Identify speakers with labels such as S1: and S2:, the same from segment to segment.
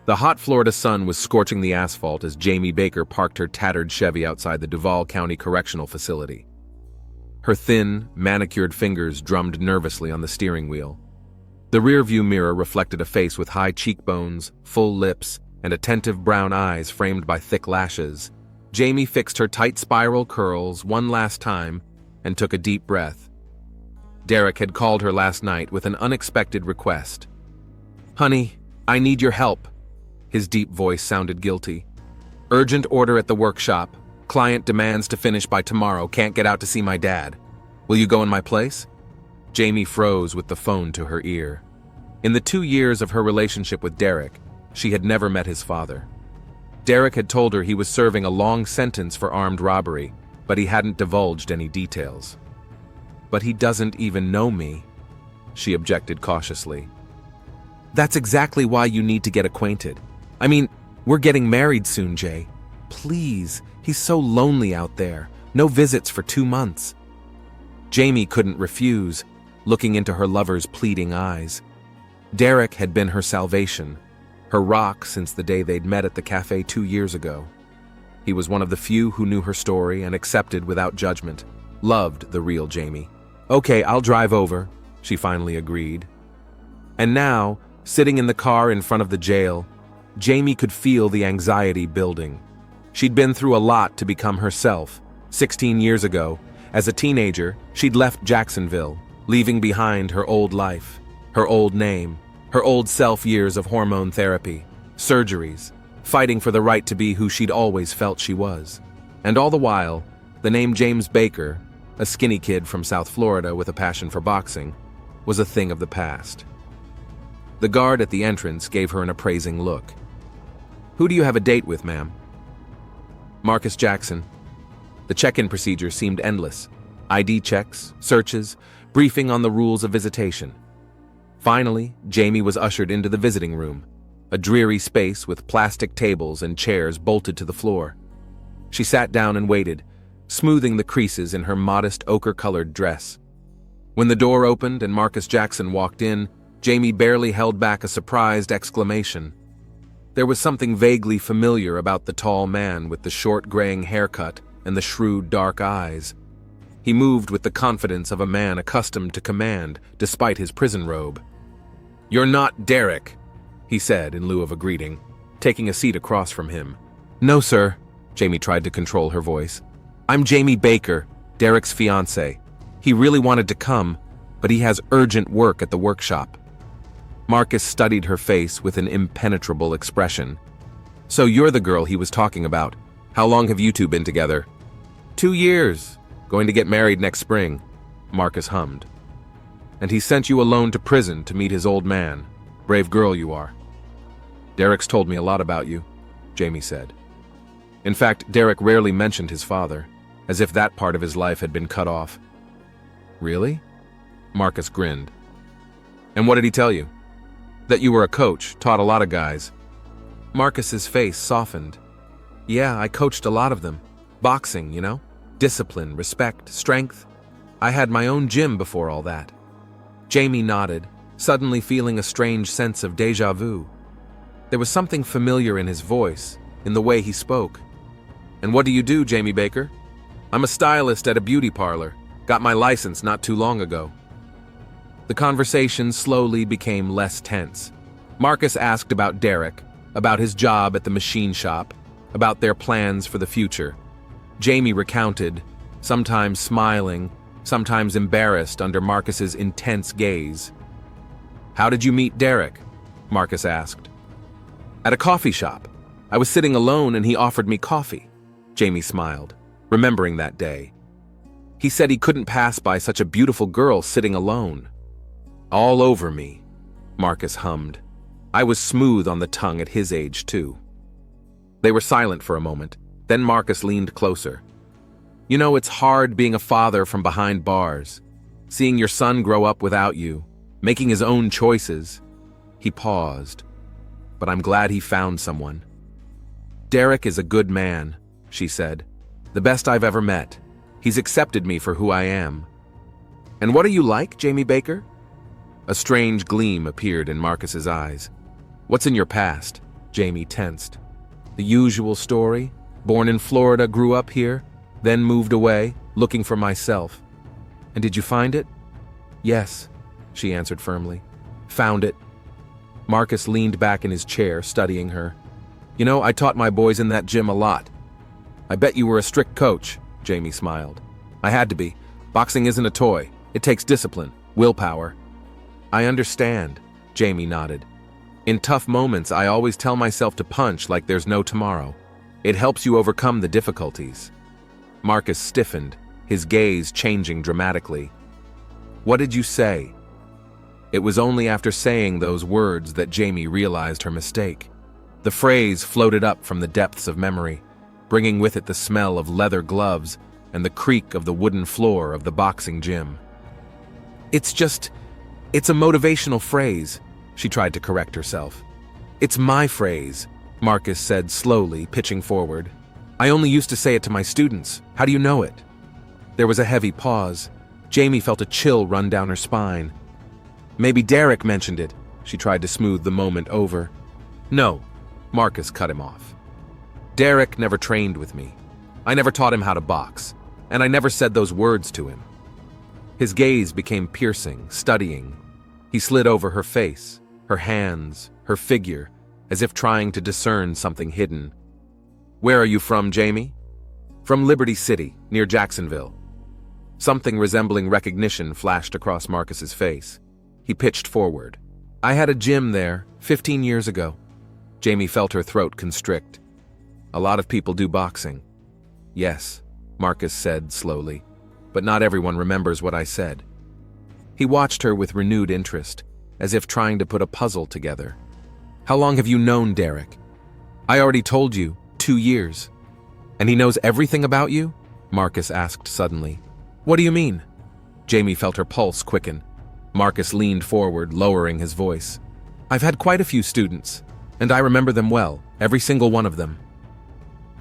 S1: The hot Florida sun was scorching the asphalt as Jamie Baker parked her tattered Chevy outside the Duval County Correctional Facility. Her thin, manicured fingers drummed nervously on the steering wheel. The rearview mirror reflected a face with high cheekbones, full lips, and attentive brown eyes framed by thick lashes. Jamie fixed her tight spiral curls one last time and took a deep breath. Derek had called her last night with an unexpected request. "Honey, I need your help." His deep voice sounded guilty. "Urgent order at the workshop. Client demands to finish by tomorrow. Can't get out to see my dad. Will you go in my place?" Jamie froze with the phone to her ear. In the 2 years of her relationship with Derek, she had never met his father. Derek had told her he was serving a long sentence for armed robbery, but he hadn't divulged any details. "But he doesn't even know me," she objected cautiously. "That's exactly why you need to get acquainted. I mean, we're getting married soon, Jay. Please, he's so lonely out there. No visits for 2 months. Jamie couldn't refuse, looking into her lover's pleading eyes. Derek had been her salvation, her rock since the day they'd met at the cafe 2 years ago. He was one of the few who knew her story and accepted without judgment, loved the real Jamie. "Okay, I'll drive over," she finally agreed. And now, sitting in the car in front of the jail, Jamie could feel the anxiety building. She'd been through a lot to become herself. 16 years ago, as a teenager, she'd left Jacksonville, leaving behind her old life, her old name, her old self, years of hormone therapy, surgeries, fighting for the right to be who she'd always felt she was. And all the while, the name James Baker, a skinny kid from South Florida with a passion for boxing, was a thing of the past. The guard at the entrance gave her an appraising look. "Who do you have a date with, ma'am?" "Marcus Jackson." The check-in procedure seemed endless. ID checks, searches, briefing on the rules of visitation. Finally, Jamie was ushered into the visiting room, a dreary space with plastic tables and chairs bolted to the floor. She sat down and waited, smoothing the creases in her modest ochre-colored dress. When the door opened and Marcus Jackson walked in, Jamie barely held back a surprised exclamation. There was something vaguely familiar about the tall man with the short graying haircut and the shrewd dark eyes. He moved with the confidence of a man accustomed to command, despite his prison robe. "You're not Derek," he said in lieu of a greeting, taking a seat across from him. "No, sir," Jamie tried to control her voice. "I'm Jamie Baker, Derek's fiancée. He really wanted to come, but he has urgent work at the workshop." Marcus studied her face with an impenetrable expression. "So you're the girl he was talking about. How long have you two been together?" 2 years. Going to get married next spring," Marcus hummed. "And he sent you alone to prison to meet his old man. Brave girl you are." "Derek's told me a lot about you," Jamie said. In fact, Derek rarely mentioned his father, as if that part of his life had been cut off. "Really?" Marcus grinned. "And what did he tell you?" "That you were a coach, taught a lot of guys." Marcus's face softened. "Yeah, I coached a lot of them. Boxing, you know? Discipline, respect, strength. I had my own gym before all that." Jamie nodded, suddenly feeling a strange sense of déjà vu. There was something familiar in his voice, in the way he spoke. "And what do you do, Jamie Baker?" "I'm a stylist at a beauty parlor. Got my license not too long ago." The conversation slowly became less tense. Marcus asked about Derek, about his job at the machine shop, about their plans for the future. Jamie recounted, sometimes smiling, sometimes embarrassed under Marcus's intense gaze. "How did you meet Derek?" Marcus asked. "At a coffee shop. I was sitting alone and he offered me coffee." Jamie smiled, remembering that day. "He said he couldn't pass by such a beautiful girl sitting alone." "All over me," Marcus hummed. I was smooth on the tongue at his age, too. They were silent for a moment. Then Marcus leaned closer. "You know, it's hard being a father from behind bars, seeing your son grow up without you, making his own choices." He paused. "But I'm glad he found someone." "Derek is a good man," she said. "The best I've ever met. He's accepted me for who I am." "And what are you like, Jamie Baker?" A strange gleam appeared in Marcus's eyes. "What's in your past?" Jamie tensed. The usual story. Born in Florida, grew up here, then moved away, looking for myself. And did you find it? Yes, she answered firmly. Found it. Marcus leaned back in his chair, studying her. You know, I taught my boys in that gym a lot. I bet you were a strict coach, Jamie smiled. I had to be. Boxing isn't a toy. It takes discipline, willpower. I understand, Jamie nodded. In tough moments, I always tell myself to punch like there's no tomorrow. It helps you overcome the difficulties. Marcus stiffened, his gaze changing dramatically. What did you say? It was only after saying those words that Jamie realized her mistake. The phrase floated up from the depths of memory, bringing with it the smell of leather gloves and the creak of the wooden floor of the boxing gym. It's a motivational phrase, she tried to correct herself. It's my phrase, Marcus said slowly, pitching forward. I only used to say it to my students. How do you know it? There was a heavy pause. Jamie felt a chill run down her spine. Maybe Derek mentioned it, she tried to smooth the moment over. No, Marcus cut him off. Derek never trained with me. I never taught him how to box, and I never said those words to him. His gaze became piercing, studying. He slid over her face, her hands, her figure, as if trying to discern something hidden. Where are you from, Jamie? From Liberty City, near Jacksonville. Something resembling recognition flashed across Marcus's face. He pitched forward. I had a gym there 15 years ago. Jamie felt her throat constrict. A lot of people do boxing. Yes, Marcus said slowly, but not everyone remembers what I said. He watched her with renewed interest, as if trying to put a puzzle together. How long have you known Derek? I already told you, 2 years. And he knows everything about you? Marcus asked suddenly. What do you mean? Jamie felt her pulse quicken. Marcus leaned forward, lowering his voice. I've had quite a few students, and I remember them well, every single one of them.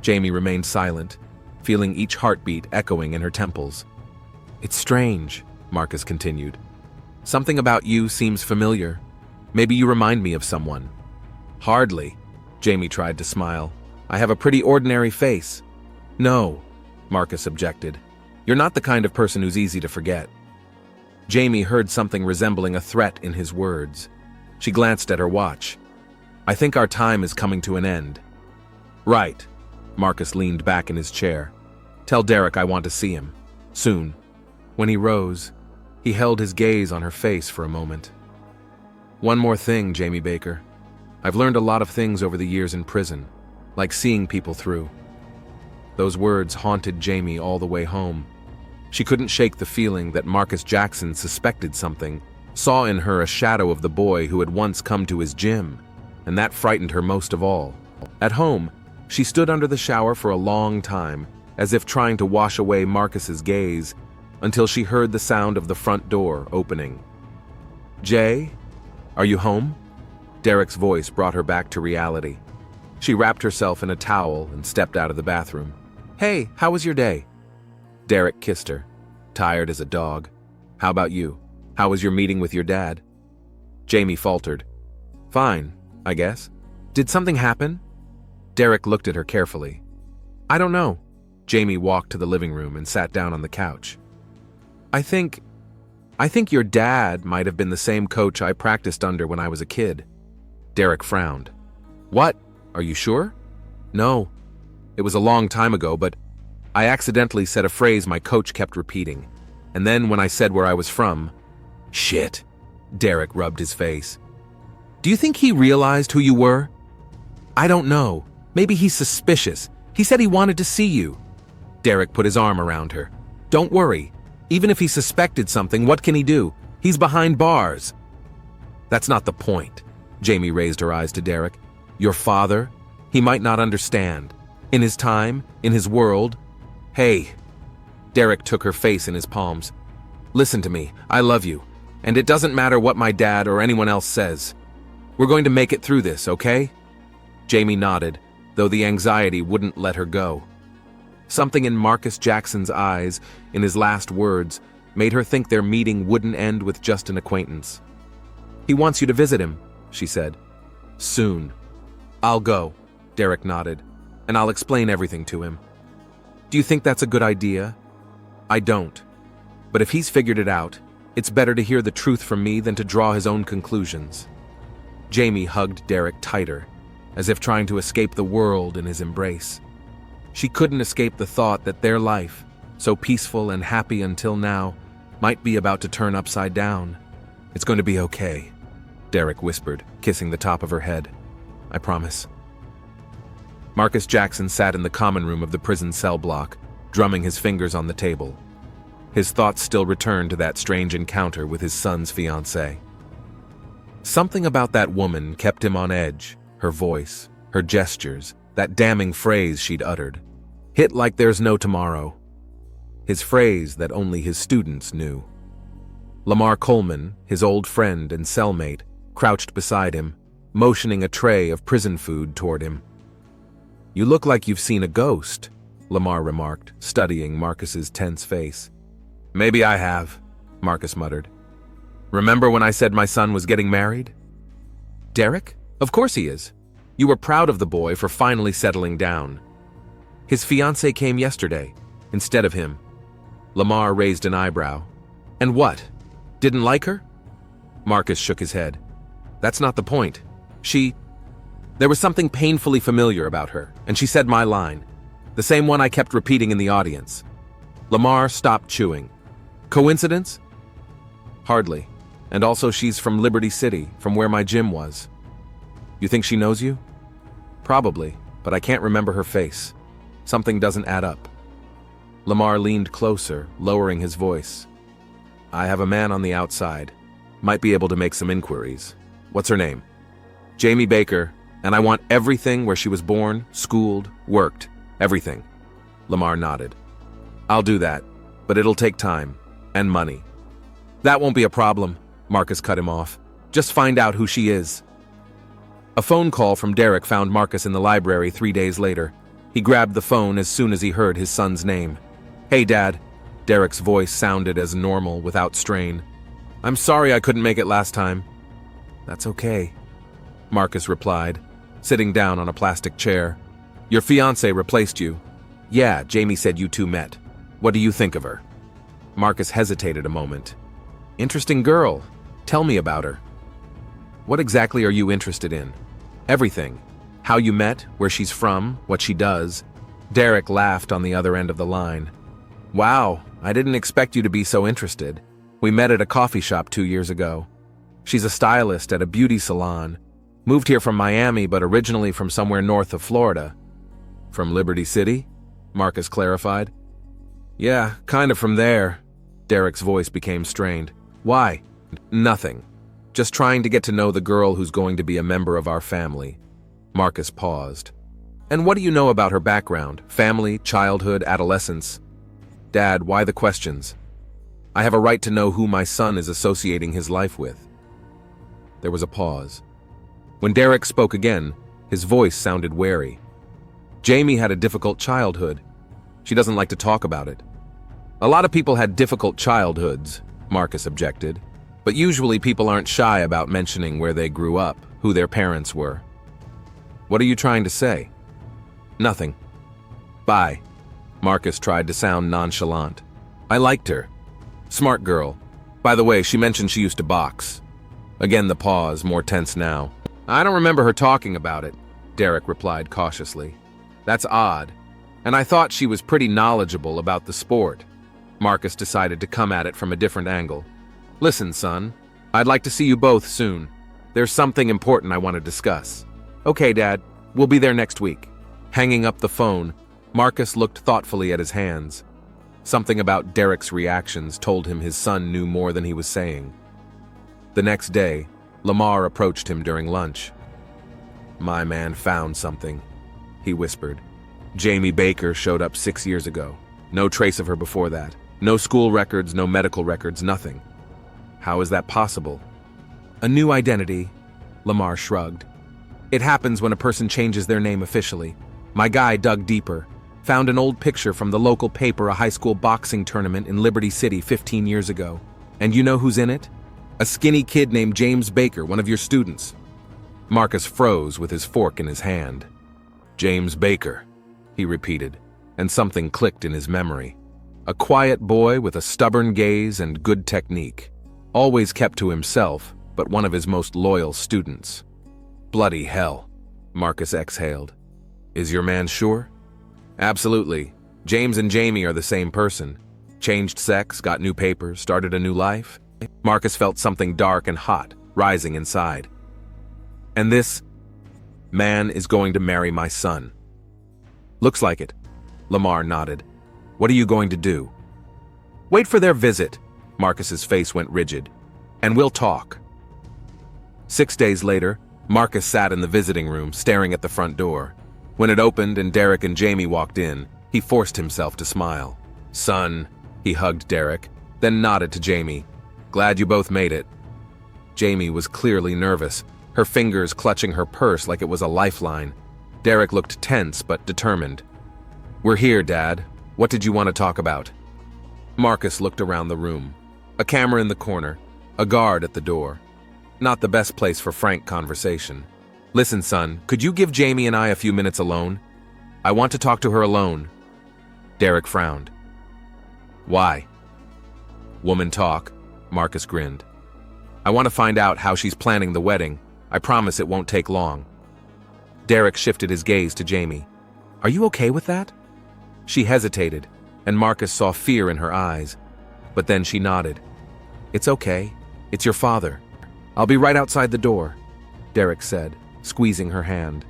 S1: Jamie remained silent, feeling each heartbeat echoing in her temples. It's strange, Marcus continued. Something about you seems familiar. Maybe you remind me of someone. Hardly, Jamie tried to smile. I have a pretty ordinary face. No, Marcus objected. You're not the kind of person who's easy to forget. Jamie heard something resembling a threat in his words. She glanced at her watch. I think our time is coming to an end. Right. Marcus leaned back in his chair. Tell Derek I want to see him. Soon. When he rose, he held his gaze on her face for a moment. One more thing, Jamie Baker. I've learned a lot of things over the years in prison, like seeing people through. Those words haunted Jamie all the way home. She couldn't shake the feeling that Marcus Jackson suspected something, saw in her a shadow of the boy who had once come to his gym, and that frightened her most of all. At home, she stood under the shower for a long time, as if trying to wash away Marcus's gaze, until she heard the sound of the front door opening. Jay, are you home? Derek's voice brought her back to reality. She wrapped herself in a towel and stepped out of the bathroom. Hey, how was your day? Derek kissed her, tired as a dog. How about you? How was your meeting with your dad? Jamie faltered. Fine, I guess. Did something happen? Derek looked at her carefully. I don't know. Jamie walked to the living room and sat down on the couch. I think your dad might have been the same coach I practiced under when I was a kid. Derek frowned. What? Are you sure? No. It was a long time ago, but I accidentally said a phrase my coach kept repeating. And then when I said where I was from... Shit. Derek rubbed his face. Do you think he realized who you were? I don't know. Maybe he's suspicious. He said he wanted to see you. Derek put his arm around her. Don't worry. Even if he suspected something, what can he do? He's behind bars. That's not the point. Jamie raised her eyes to Derek. Your father? He might not understand. In his time, in his world. Hey. Derek took her face in his palms. Listen to me. I love you. And it doesn't matter what my dad or anyone else says. We're going to make it through this, okay? Jamie nodded, though the anxiety wouldn't let her go. Something in Marcus Jackson's eyes, in his last words, made her think their meeting wouldn't end with just an acquaintance. He wants you to visit him, she said. Soon. I'll go, Derek nodded, and I'll explain everything to him. Do you think that's a good idea? I don't. But if he's figured it out, it's better to hear the truth from me than to draw his own conclusions. Jamie hugged Derek tighter, as if trying to escape the world in his embrace. She couldn't escape the thought that their life, so peaceful and happy until now, might be about to turn upside down. It's going to be okay, Derek whispered, kissing the top of her head. I promise. Marcus Jackson sat in the common room of the prison cell block, drumming his fingers on the table. His thoughts still returned to that strange encounter with his son's fiancée. Something about that woman kept him on edge, her voice, her gestures, that damning phrase she'd uttered. Hit like there's no tomorrow. His phrase that only his students knew. Lamar Coleman, his old friend and cellmate, crouched beside him, motioning a tray of prison food toward him. You look like you've seen a ghost, Lamar remarked, studying Marcus's tense face. Maybe I have, Marcus muttered. Remember when I said my son was getting married? Derek? Of course he is. You were proud of the boy for finally settling down. His fiancée came yesterday, instead of him. Lamar raised an eyebrow. And what? Didn't like her? Marcus shook his head. That's not the point. There was something painfully familiar about her, and she said my line, the same one I kept repeating in the audience. Lamar stopped chewing. Coincidence? Hardly. And also she's from Liberty City, from where my gym was. You think she knows you? Probably, but I can't remember her face. Something doesn't add up. Lamar leaned closer, lowering his voice. I have a man on the outside. Might be able to make some inquiries. What's her name? Jamie Baker, and I want everything where she was born, schooled, worked. Everything. Lamar nodded. I'll do that, but it'll take time. And money. That won't be a problem, Marcus cut him off. Just find out who she is. A phone call from Derek found Marcus in the library 3 days later. He grabbed the phone as soon as he heard his son's name. Hey, Dad. Derek's voice sounded as normal without strain. I'm sorry I couldn't make it last time. That's okay, Marcus replied, sitting down on a plastic chair. Your fiancée replaced you. Yeah, Jamie said you two met. What do you think of her? Marcus hesitated a moment. Interesting girl. Tell me about her. What exactly are you interested in? Everything. How you met, where she's from, what she does. Derek laughed on the other end of the line. Wow, I didn't expect you to be so interested. We met at a coffee shop 2 years ago. She's a stylist at a beauty salon. Moved here from Miami, but originally from somewhere north of Florida. From Liberty City? Marcus clarified. Yeah, kind of from there. Derek's voice became strained. Why? Nothing. Just trying to get to know the girl who's going to be a member of our family. Marcus paused. And what do you know about her background? Family, childhood, adolescence? Dad, why the questions? I have a right to know who my son is associating his life with. There was a pause. When Derek spoke again, his voice sounded wary. Jamie had a difficult childhood. She doesn't like to talk about it. A lot of people had difficult childhoods, Marcus objected, but usually people aren't shy about mentioning where they grew up, who their parents were. What are you trying to say? Nothing. Bye. Marcus tried to sound nonchalant. I liked her. Smart girl. By the way, she mentioned she used to box. Again the pause, more tense now. I don't remember her talking about it, Derek replied cautiously. That's odd. And I thought she was pretty knowledgeable about the sport. Marcus decided to come at it from a different angle. Listen, son, I'd like to see you both soon. There's something important I want to discuss. Okay, Dad, we'll be there next week. Hanging up the phone, Marcus looked thoughtfully at his hands. Something about Derek's reactions told him his son knew more than he was saying. The next day, Lamar approached him during lunch. My man found something, he whispered. Jamie Baker showed up 6 years ago. No trace of her before that. No school records, no medical records, nothing. How is that possible? A new identity, Lamar shrugged. It happens when a person changes their name officially. My guy dug deeper, found an old picture from the local paper, a high school boxing tournament in Liberty City 15 years ago. And you know who's in it? A skinny kid named James Baker, one of your students. Marcus froze with his fork in his hand. James Baker, he repeated, and something clicked in his memory. A quiet boy with a stubborn gaze and good technique. Always kept to himself, but one of his most loyal students. Bloody hell, Marcus exhaled. Is your man sure? Absolutely. James and Jamie are the same person. Changed sex, got new papers, started a new life. Marcus felt something dark and hot rising inside. And this man is going to marry my son. Looks like it. Lamar nodded. What are you going to do? Wait for their visit. Marcus's face went rigid. And we'll talk. 6 days later, Marcus sat in the visiting room, staring at the front door. When it opened and Derek and Jamie walked in, he forced himself to smile. Son, he hugged Derek, then nodded to Jamie. Glad you both made it. Jamie was clearly nervous, her fingers clutching her purse like it was a lifeline. Derek looked tense but determined. We're here, Dad. What did you want to talk about? Marcus looked around the room. A camera in the corner, a guard at the door. Not the best place for frank conversation. Listen, son, could you give Jamie and I a few minutes alone? I want to talk to her alone. Derek frowned. Why? Woman talk, Marcus grinned. I want to find out how she's planning the wedding. I promise it won't take long. Derek shifted his gaze to Jamie. Are you okay with that? She hesitated, and Marcus saw fear in her eyes. But then she nodded. It's okay. It's your father. I'll be right outside the door, Derek said, squeezing her hand.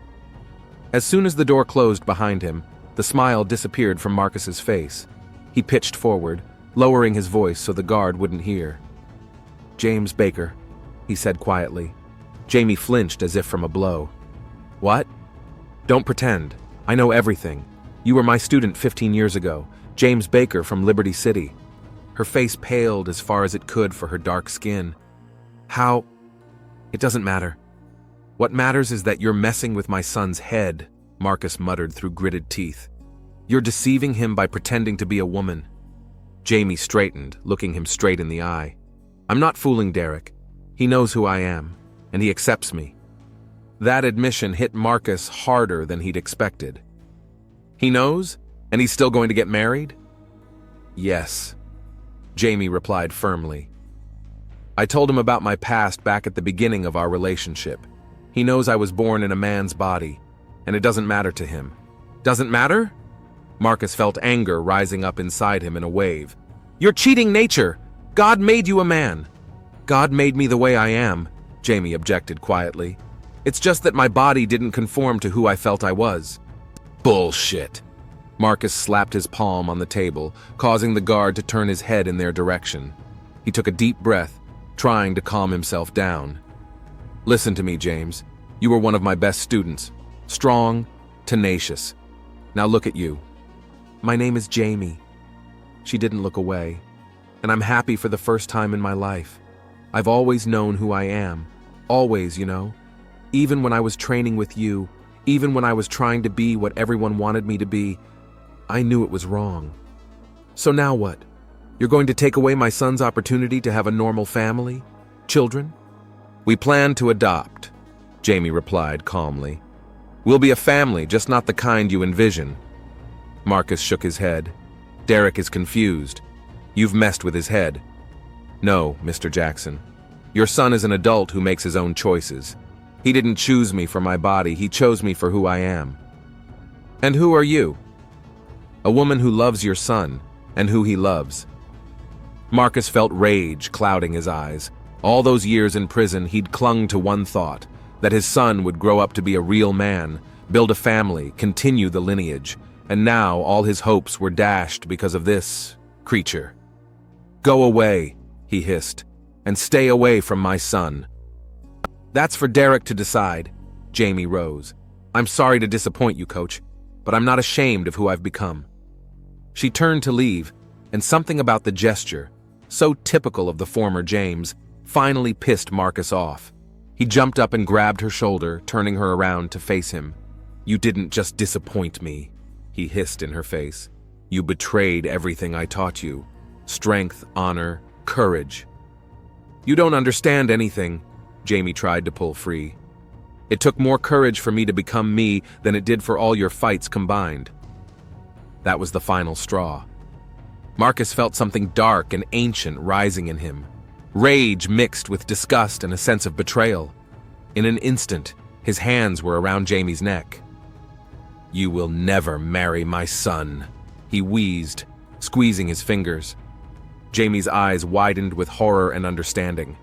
S1: As soon as the door closed behind him, the smile disappeared from Marcus's face. He pitched forward, lowering his voice so the guard wouldn't hear. James Baker, he said quietly. Jamie flinched as if from a blow. What? Don't pretend. I know everything. You were my student 15 years ago, James Baker from Liberty City. Her face paled as far as it could for her dark skin. How? It doesn't matter. What matters is that you're messing with my son's head, Marcus muttered through gritted teeth. You're deceiving him by pretending to be a woman. Jamie straightened, looking him straight in the eye. I'm not fooling Derek. He knows who I am, and he accepts me. That admission hit Marcus harder than he'd expected. He knows, and he's still going to get married? Yes, Jamie replied firmly. I told him about my past back at the beginning of our relationship. He knows I was born in a man's body, and it doesn't matter to him. Doesn't matter? Marcus felt anger rising up inside him in a wave. You're cheating nature! God made you a man! God made me the way I am, Jamie objected quietly. It's just that my body didn't conform to who I felt I was. Bullshit! Marcus slapped his palm on the table, causing the guard to turn his head in their direction. He took a deep breath, trying to calm himself down. Listen to me, James. You were one of my best students. Strong, tenacious. Now look at you. My name is Jamie. She didn't look away. And I'm happy for the first time in my life. I've always known who I am. Always, you know. Even when I was training with you, even when I was trying to be what everyone wanted me to be, I knew it was wrong. So now what? You're going to take away my son's opportunity to have a normal family? Children? We plan to adopt, Jamie replied calmly. We'll be a family, just not the kind you envision. Marcus shook his head. Derek is confused. You've messed with his head. No, Mr. Jackson. Your son is an adult who makes his own choices. He didn't choose me for my body, he chose me for who I am. And who are you? A woman who loves your son, and who he loves. Marcus felt rage clouding his eyes. All those years in prison, he'd clung to one thought, that his son would grow up to be a real man, build a family, continue the lineage, and now all his hopes were dashed because of this creature. Go away, he hissed, and stay away from my son. That's for Derek to decide, Jamie rose. I'm sorry to disappoint you, Coach, but I'm not ashamed of who I've become. She turned to leave, and something about the gesture, so typical of the former James, finally pissed Marcus off. He jumped up and grabbed her shoulder, turning her around to face him. You didn't just disappoint me, he hissed in her face. You betrayed everything I taught you. Strength, honor, courage. You don't understand anything, Jamie tried to pull free. It took more courage for me to become me than it did for all your fights combined." That was the final straw. Marcus felt something dark and ancient rising in him. Rage mixed with disgust and a sense of betrayal. In an instant, his hands were around Jamie's neck. "You will never marry my son," he wheezed, squeezing his fingers. Jamie's eyes widened with horror and understanding.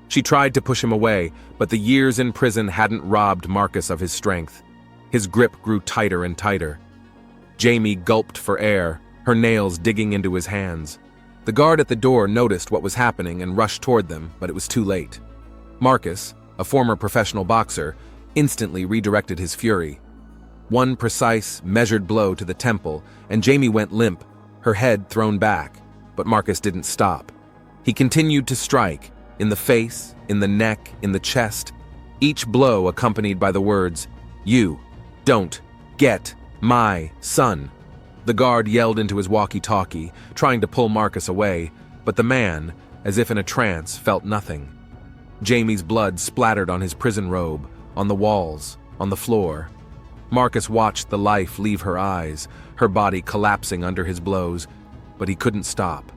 S1: She tried to push him away, but the years in prison hadn't robbed Marcus of his strength. His grip grew tighter and tighter. Jamie gulped for air, her nails digging into his hands. The guard at the door noticed what was happening and rushed toward them, but it was too late. Marcus, a former professional boxer, instantly redirected his fury. One precise, measured blow to the temple, and Jamie went limp, her head thrown back, but Marcus didn't stop. He continued to strike, in the face, in the neck, in the chest, each blow accompanied by the words, "You don't get my son." The guard yelled into his walkie-talkie, trying to pull Marcus away, but the man, as if in a trance, felt nothing. Jamie's blood splattered on his prison robe, on the walls, on the floor. Marcus watched the life leave her eyes, her body collapsing under his blows, but he couldn't stop.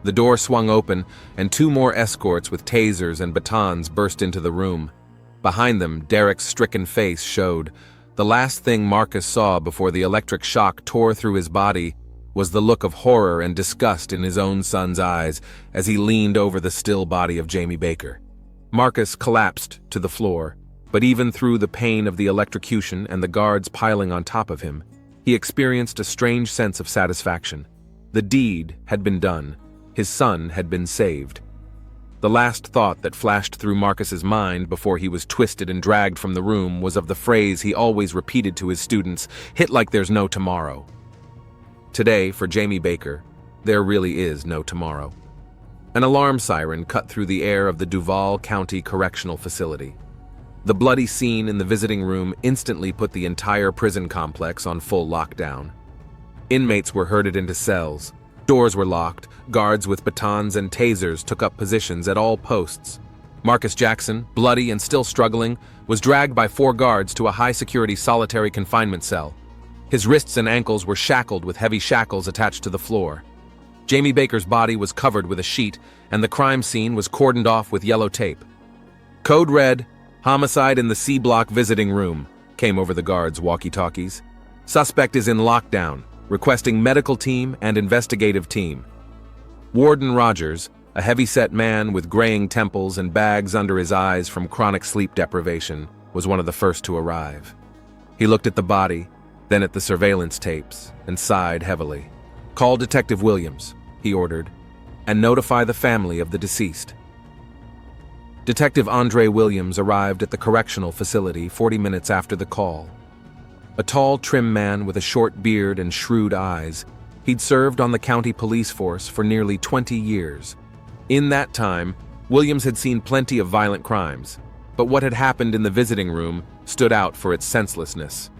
S1: The door swung open, and two more escorts with tasers and batons burst into the room. Behind them, Derek's stricken face showed. The last thing Marcus saw before the electric shock tore through his body was the look of horror and disgust in his own son's eyes as he leaned over the still body of Jamie Baker. Marcus collapsed to the floor, but even through the pain of the electrocution and the guards piling on top of him, he experienced a strange sense of satisfaction. The deed had been done. His son had been saved. The last thought that flashed through Marcus's mind before he was twisted and dragged from the room was of the phrase he always repeated to his students, "Hit like there's no tomorrow." Today, for Jamie Baker, there really is no tomorrow. An alarm siren cut through the air of the Duval County Correctional Facility. The bloody scene in the visiting room instantly put the entire prison complex on full lockdown. Inmates were herded into cells. Doors were locked, guards with batons and tasers took up positions at all posts. Marcus Jackson, bloody and still struggling, was dragged by 4 guards to a high-security solitary confinement cell. His wrists and ankles were shackled with heavy shackles attached to the floor. Jamie Baker's body was covered with a sheet, and the crime scene was cordoned off with yellow tape. "Code red, homicide in the C Block visiting room," came over the guards' walkie-talkies. "Suspect is in lockdown. Requesting medical team and investigative team." Warden Rogers, a heavy-set man with graying temples and bags under his eyes from chronic sleep deprivation, was one of the first to arrive. He looked at the body, then at the surveillance tapes, and sighed heavily. "Call Detective Williams," he ordered, "and notify the family of the deceased." Detective Andre Williams arrived at the correctional facility 40 minutes after the call. A tall, trim man with a short beard and shrewd eyes, he'd served on the county police force for nearly 20 years. In that time, Williams had seen plenty of violent crimes, but what had happened in the visiting room stood out for its senselessness.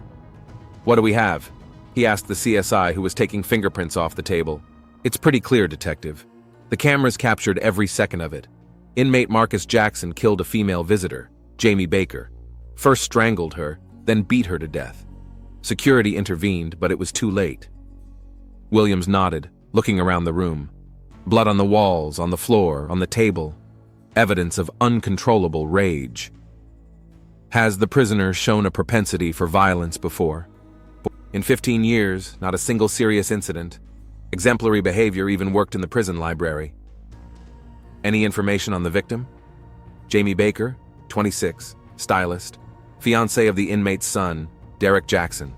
S1: "What do we have?" he asked the CSI who was taking fingerprints off the table. "It's pretty clear, Detective. The cameras captured every second of it. Inmate Marcus Jackson killed a female visitor, Jamie Baker. First strangled her, then beat her to death. Security intervened, but it was too late." Williams nodded, looking around the room. Blood on the walls, on the floor, on the table. Evidence of uncontrollable rage. "Has the prisoner shown a propensity for violence before?" "In 15 years, not a single serious incident. Exemplary behavior, even worked in the prison library." "Any information on the victim?" "Jamie Baker, 26, stylist, fiancé of the inmate's son, Derek Jackson."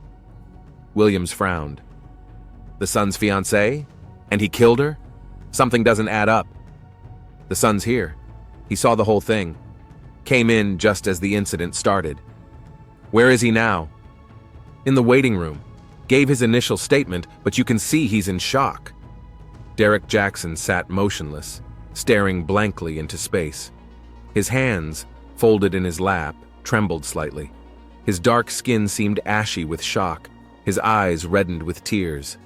S1: Williams frowned. "The son's fiancée? And he killed her? Something doesn't add up." "The son's here. He saw the whole thing. Came in just as the incident started." "Where is he now?" "In the waiting room. Gave his initial statement, but you can see he's in shock." Derek Jackson sat motionless, staring blankly into space. His hands, folded in his lap, trembled slightly. His dark skin seemed ashy with shock, his eyes reddened with tears.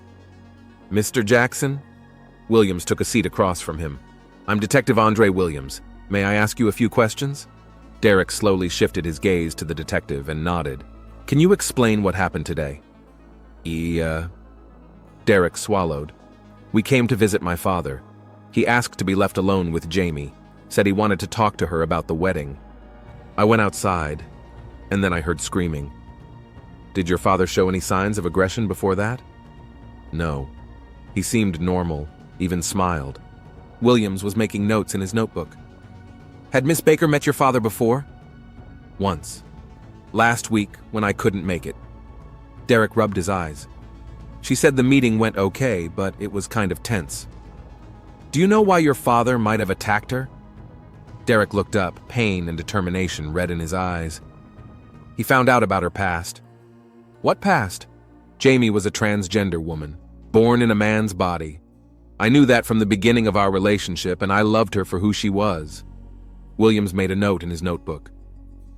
S1: "Mr. Jackson?" Williams took a seat across from him. "I'm Detective Andre Williams. May I ask you a few questions?" Derek slowly shifted his gaze to the detective and nodded. Can you explain what happened today? Derek swallowed. We came to visit my father. He asked to be left alone with Jamie, said he wanted to talk to her about the wedding. I went outside, and then I heard screaming. Did your father show any signs of aggression before that? No. He seemed normal, even smiled. Williams was making notes in his notebook. Had Miss Baker met your father before? Once. Last week, when I couldn't make it. Derek rubbed his eyes. She said the meeting went okay, but it was kind of tense. Do you know why your father might have attacked her? Derek looked up, pain and determination red in his eyes. He found out about her past. What past? Jamie was a transgender woman, born in a man's body. I knew that from the beginning of our relationship, and I loved her for who she was. Williams made a note in his notebook.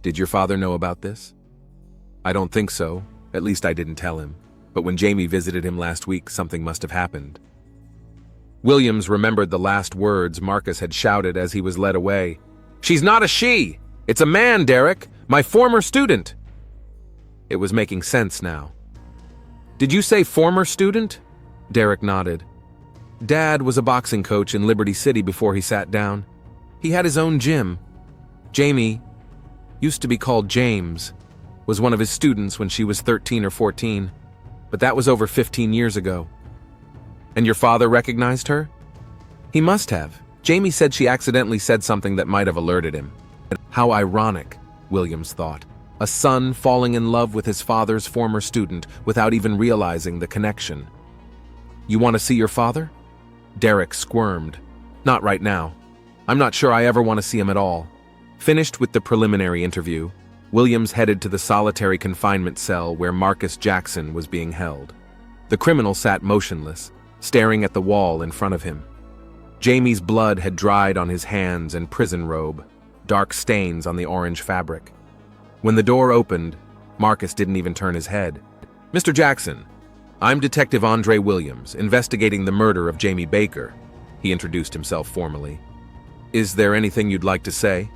S1: Did your father know about this? I don't think so. At least I didn't tell him. But when Jamie visited him last week, something must have happened. Williams remembered the last words Marcus had shouted as he was led away. She's not a she! It's a man, Derek! My former student! It was making sense now. Did you say former student? Derek nodded. Dad was a boxing coach in Liberty City before he sat down. He had his own gym. Jamie, used to be called James, was one of his students when she was 13 or 14, but that was over 15 years ago. And your father recognized her? He must have. Jamie said she accidentally said something that might have alerted him. How ironic, Williams thought. A son falling in love with his father's former student without even realizing the connection. You want to see your father? Derek squirmed. Not right now. I'm not sure I ever want to see him at all. Finished with the preliminary interview, Williams headed to the solitary confinement cell where Marcus Jackson was being held. The criminal sat motionless, staring at the wall in front of him. Jamie's blood had dried on his hands and prison robe, dark stains on the orange fabric. When the door opened, Marcus didn't even turn his head. Mr. Jackson, I'm Detective Andre Williams, investigating the murder of Jamie Baker, he introduced himself formally. Is there anything you'd like to say?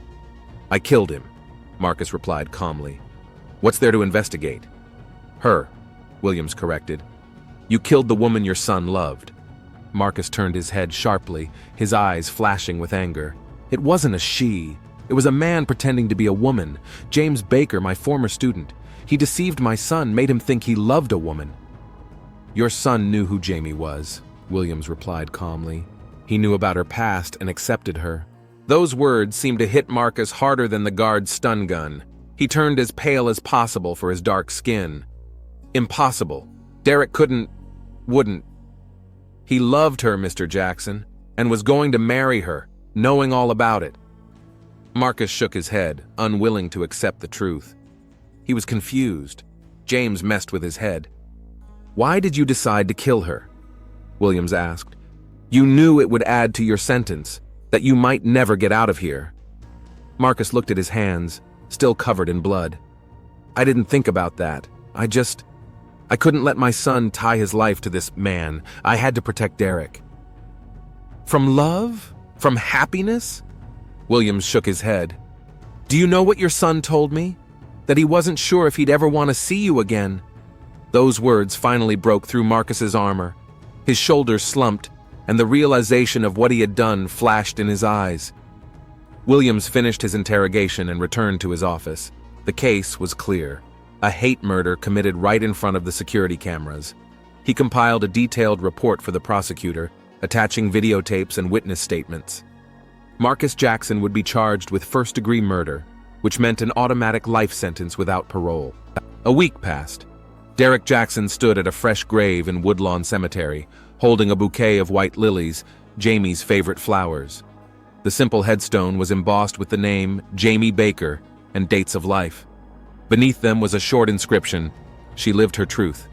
S1: I killed him, Marcus replied calmly. What's there to investigate? Her, Williams corrected. You killed the woman your son loved. Marcus turned his head sharply, his eyes flashing with anger. It wasn't a she. It was a man pretending to be a woman. James Baker, my former student. He deceived my son, made him think he loved a woman. Your son knew who Jamie was, Williams replied calmly. He knew about her past and accepted her. Those words seemed to hit Marcus harder than the guard's stun gun. He turned as pale as possible for his dark skin. Impossible. Derek wouldn't. He loved her, Mr. Jackson, and was going to marry her, knowing all about it. Marcus shook his head, unwilling to accept the truth. He was confused. James messed with his head. Why did you decide to kill her? Williams asked. You knew it would add to your sentence, that you might never get out of here. Marcus looked at his hands, still covered in blood. I didn't think about that. I couldn't let my son tie his life to this man. I had to protect Derek. From love? From happiness? Williams shook his head. Do you know what your son told me? That he wasn't sure if he'd ever want to see you again. Those words finally broke through Marcus's armor. His shoulders slumped, and the realization of what he had done flashed in his eyes. Williams finished his interrogation and returned to his office. The case was clear. A hate murder committed right in front of the security cameras. He compiled a detailed report for the prosecutor, attaching videotapes and witness statements. Marcus Jackson would be charged with first-degree murder, which meant an automatic life sentence without parole. A week passed. Derek Jackson stood at a fresh grave in Woodlawn Cemetery, holding a bouquet of white lilies, Jamie's favorite flowers. The simple headstone was embossed with the name Jamie Baker and dates of life. Beneath them was a short inscription, "She lived her truth."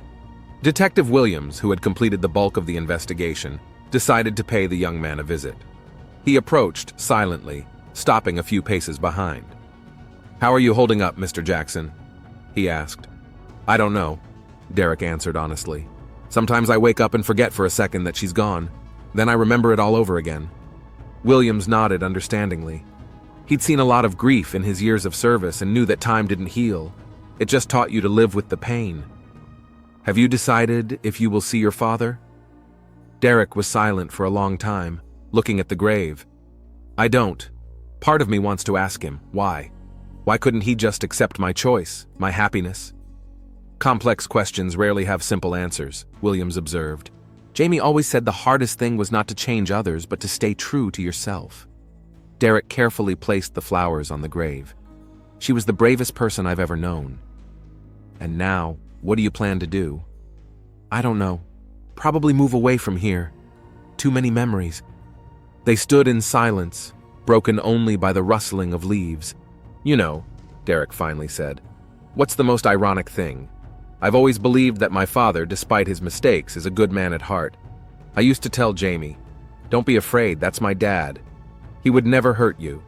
S1: Detective Williams, who had completed the bulk of the investigation, decided to pay the young man a visit. He approached silently, stopping a few paces behind. "How are you holding up, Mr. Jackson?" he asked. "I don't know," Derek answered honestly. "Sometimes I wake up and forget for a second that she's gone. Then I remember it all over again." Williams nodded understandingly. He'd seen a lot of grief in his years of service and knew that time didn't heal. It just taught you to live with the pain. Have you decided if you will see your father? Derek was silent for a long time, looking at the grave. I don't. Part of me wants to ask him, why? Why couldn't he just accept my choice, my happiness? Complex questions rarely have simple answers, Williams observed. Jamie always said the hardest thing was not to change others, but to stay true to yourself. Derek carefully placed the flowers on the grave. She was the bravest person I've ever known. And now, what do you plan to do? I don't know. Probably move away from here. Too many memories. They stood in silence, broken only by the rustling of leaves. You know, Derek finally said, what's the most ironic thing? I've always believed that my father, despite his mistakes, is a good man at heart. I used to tell Jamie, don't be afraid, that's my dad. He would never hurt you.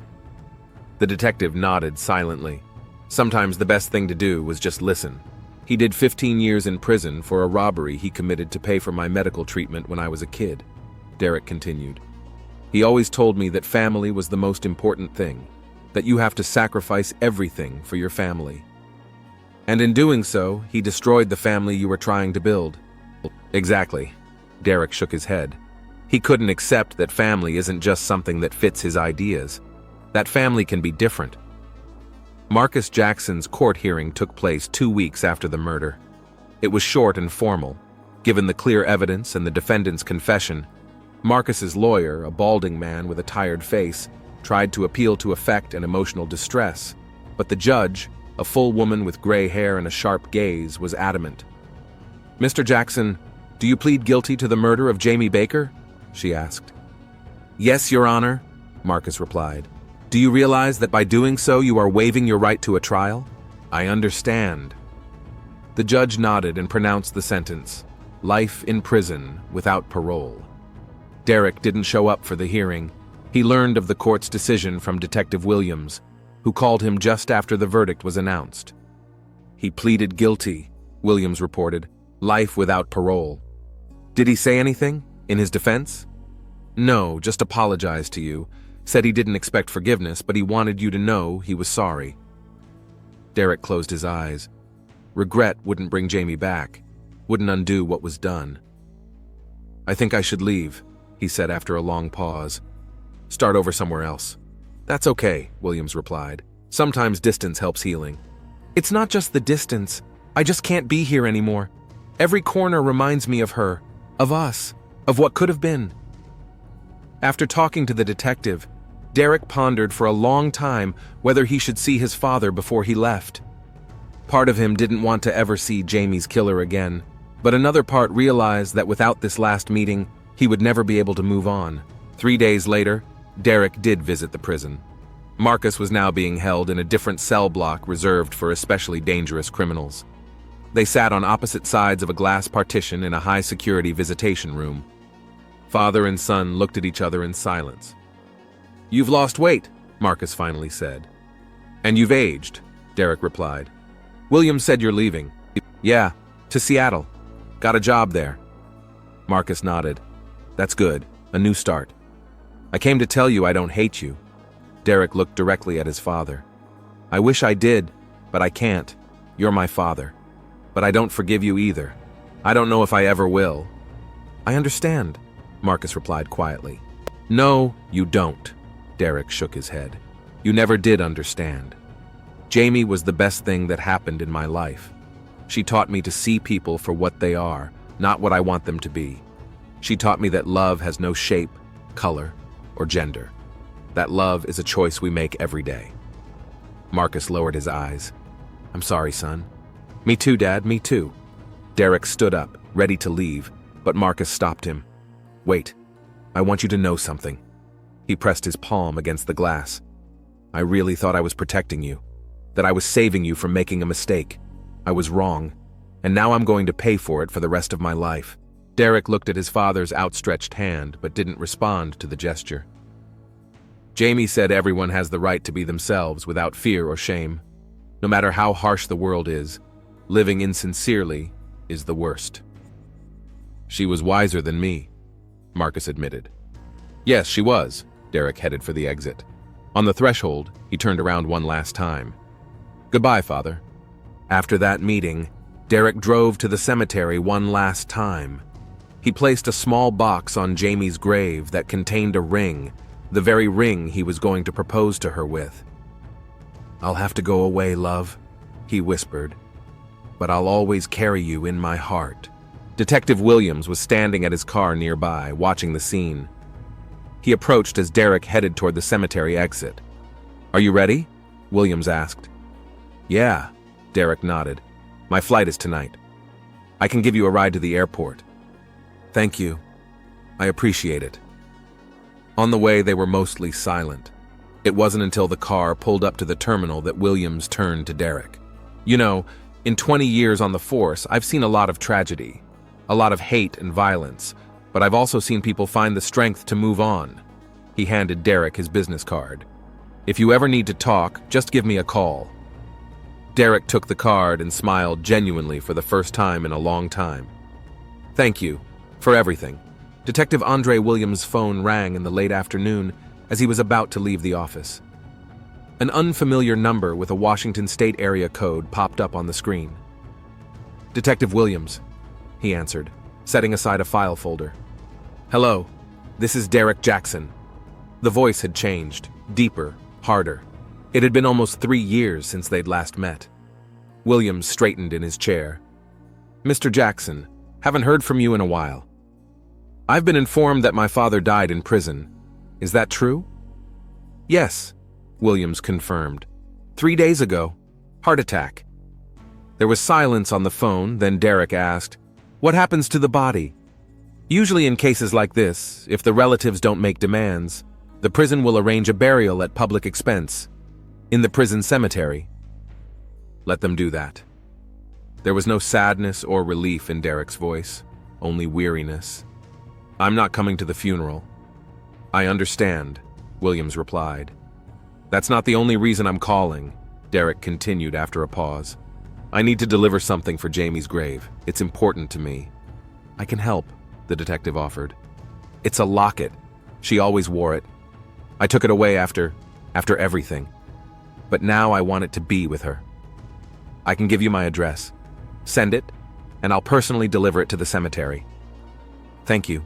S1: The detective nodded silently. Sometimes the best thing to do was just listen. He did 15 years in prison for a robbery he committed to pay for my medical treatment when I was a kid, Derek continued. He always told me that family was the most important thing, that you have to sacrifice everything for your family. And in doing so, he destroyed the family you were trying to build. Exactly. Derek shook his head. He couldn't accept that family isn't just something that fits his ideas. That family can be different. Marcus Jackson's court hearing took place 2 weeks after the murder. It was short and formal. Given the clear evidence and the defendant's confession, Marcus's lawyer, a balding man with a tired face, tried to appeal to affect and emotional distress, but the judge, a full woman with gray hair and a sharp gaze, was adamant. Mr. Jackson, do you plead guilty to the murder of Jamie Baker? She asked. Yes, Your Honor, Marcus replied. Do you realize that by doing so you are waiving your right to a trial? I understand. The judge nodded and pronounced the sentence, life in prison without parole. Derek didn't show up for the hearing. He learned of the court's decision from Detective Williams, who called him just after the verdict was announced. He pleaded guilty, Williams reported, life without parole. Did he say anything in his defense? No, just apologized to you. Said he didn't expect forgiveness, but he wanted you to know he was sorry. Derek closed his eyes. Regret wouldn't bring Jamie back, wouldn't undo what was done. I think I should leave, he said after a long pause. Start over somewhere else. That's okay, Williams replied. Sometimes distance helps healing. It's not just the distance. I just can't be here anymore. Every corner reminds me of her, of us, of what could have been. After talking to the detective, Derek pondered for a long time whether he should see his father before he left. Part of him didn't want to ever see Jamie's killer again, but another part realized that without this last meeting, he would never be able to move on. 3 days later, Derek did visit the prison. Marcus was now being held in a different cell block reserved for especially dangerous criminals. They sat on opposite sides of a glass partition in a high-security visitation room. Father and son looked at each other in silence. You've lost weight, Marcus finally said. And you've aged, Derek replied. William said you're leaving. Yeah, to Seattle. Got a job there. Marcus nodded. That's good, a new start. I came to tell you I don't hate you. Derek looked directly at his father. I wish I did, but I can't. You're my father. But I don't forgive you either. I don't know if I ever will. I understand, Marcus replied quietly. No, you don't. Derek shook his head. You never did understand. Jamie was the best thing that happened in my life. She taught me to see people for what they are, not what I want them to be. She taught me that love has no shape, color, or gender. That love is a choice we make every day. Marcus lowered his eyes. I'm sorry, son. Me too, Dad, me too. Derek stood up, ready to leave, but Marcus stopped him. Wait, I want you to know something. He pressed his palm against the glass. I really thought I was protecting you, that I was saving you from making a mistake. I was wrong, and now I'm going to pay for it for the rest of my life. Derek looked at his father's outstretched hand, but didn't respond to the gesture. Jamie said everyone has the right to be themselves without fear or shame. No matter how harsh the world is, living insincerely is the worst. She was wiser than me, Marcus admitted. Yes, she was. Derek headed for the exit. On the threshold, he turned around one last time. "Goodbye, Father." After that meeting, Derek drove to the cemetery one last time. He placed a small box on Jamie's grave that contained a ring, the very ring he was going to propose to her with. "I'll have to go away, love," he whispered, "but I'll always carry you in my heart." Detective Williams was standing at his car nearby, watching the scene. He approached as Derek headed toward the cemetery exit. "Are you ready?" Williams asked. "Yeah," Derek nodded. "My flight is tonight. I can give you a ride to the airport." "Thank you. I appreciate it." On the way, they were mostly silent. It wasn't until the car pulled up to the terminal that Williams turned to Derek. "You know, in 20 years on the force, I've seen a lot of tragedy, a lot of hate and violence, but I've also seen people find the strength to move on." He handed Derek his business card. "If you ever need to talk, just give me a call." Derek took the card and smiled genuinely for the first time in a long time. "Thank you for everything." Detective Andre Williams' phone rang in the late afternoon as he was about to leave the office. An unfamiliar number with a Washington State area code popped up on the screen. "Detective Williams," he answered, setting aside a file folder. "Hello, this is Derek Jackson." The voice had changed, deeper, harder. It had been almost 3 years since they'd last met. Williams straightened in his chair. "Mr. Jackson, haven't heard from you in a while. I've been informed that my father died in prison. Is that true?" "Yes," Williams confirmed. 3 days ago. Heart attack." There was silence on the phone, then Derek asked, "What happens to the body?" "Usually in cases like this, if the relatives don't make demands, the prison will arrange a burial at public expense, in the prison cemetery." "Let them do that." There was no sadness or relief in Derek's voice, only weariness. "I'm not coming to the funeral." "I understand," Williams replied. "That's not the only reason I'm calling," Derek continued after a pause. "I need to deliver something for Jamie's grave. It's important to me." "I can help," the detective offered. "It's a locket. She always wore it. I took it away after everything. But now I want it to be with her. I can give you my address. Send it, and I'll personally deliver it to the cemetery." "Thank you."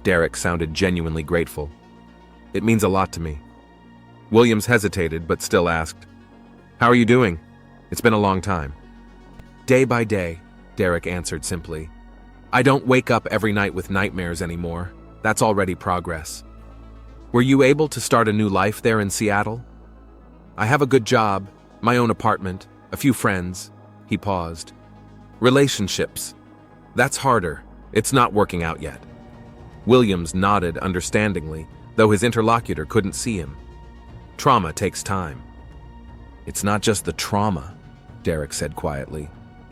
S1: Derek sounded genuinely grateful. "It means a lot to me." Williams hesitated, but still asked, "How are you doing? It's been a long time." "Day by day," Derek answered simply. "I don't wake up every night with nightmares anymore. That's already progress." "Were you able to start a new life there in Seattle?" "I have a good job, my own apartment, a few friends." He paused. "Relationships. That's harder. It's not working out yet." Williams nodded understandingly, though his interlocutor couldn't see him. "Trauma takes time." "It's not just the trauma," Derek said quietly.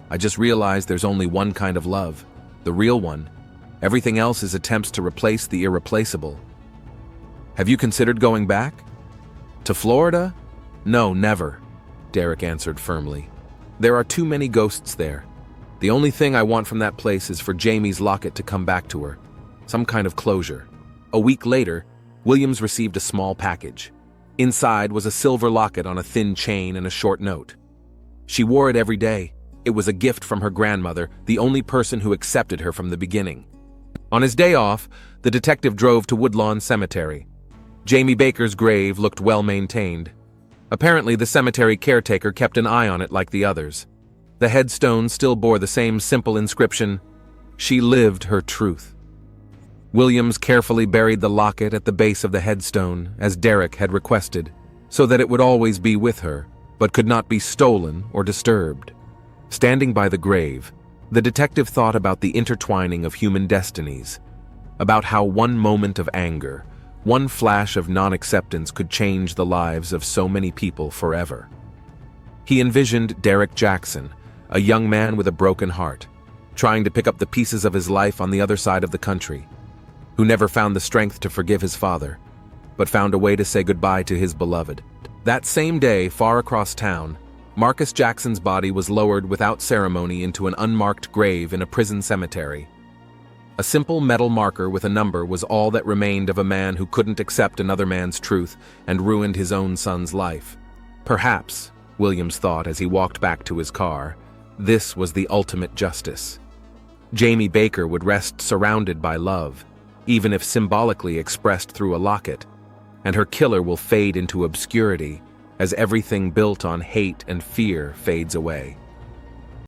S1: "I just realized there's only one kind of love, the real one. Everything else is attempts to replace the irreplaceable." "Have you considered going back?" "To Florida? No, never," Derek answered firmly. "There are too many ghosts there. The only thing I want from that place is for Jamie's locket to come back to her. Some kind of closure." A week later, Williams received a small package. Inside was a silver locket on a thin chain and a short note. She wore it every day. It was a gift from her grandmother, the only person who accepted her from the beginning. On his day off, the detective drove to Woodlawn Cemetery. Jamie Baker's grave looked well-maintained. Apparently, the cemetery caretaker kept an eye on it like the others. The headstone still bore the same simple inscription, "She lived her truth." Williams carefully buried the locket at the base of the headstone, as Derek had requested, so that it would always be with her, but could not be stolen or disturbed. Standing by the grave, the detective thought about the intertwining of human destinies, about how one moment of anger, one flash of non-acceptance could change the lives of so many people forever. He envisioned Derek Jackson, a young man with a broken heart, trying to pick up the pieces of his life on the other side of the country, who never found the strength to forgive his father, but found a way to say goodbye to his beloved. That same day, far across town, Marcus Jackson's body was lowered without ceremony into an unmarked grave in a prison cemetery. A simple metal marker with a number was all that remained of a man who couldn't accept another man's truth and ruined his own son's life. Perhaps, Williams thought as he walked back to his car, this was the ultimate justice. Jamie Baker would rest surrounded by love, even if symbolically expressed through a locket, and her killer will fade into obscurity as everything built on hate and fear fades away.